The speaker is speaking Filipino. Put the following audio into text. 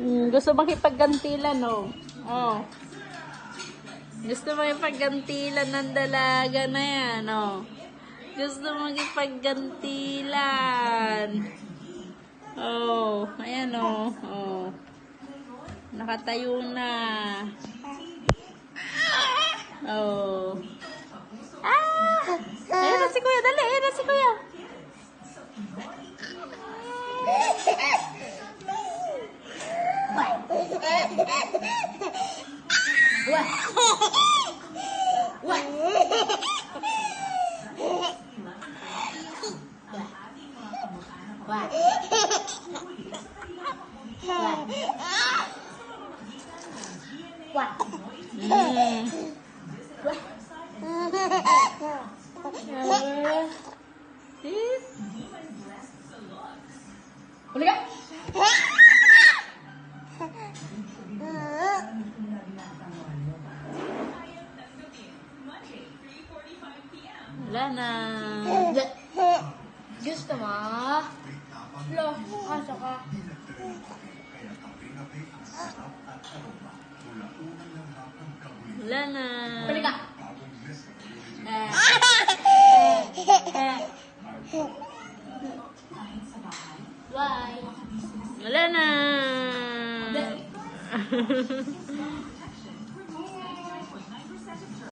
Gusto makipaggantilan, no? Oh. Gusto makipaggantilan ng dalaga na yan, no? Gusto makipaggantilan. Oh, ayan, oh. Oh. Nakatayo na. Oh. Ah! Ayan na si Kuya, dali. Ayan na si Kuya. Huli ka? Wala na. Gusto mo? Lo, asa ka? Wala na. Huli ka? Bye. Wala na.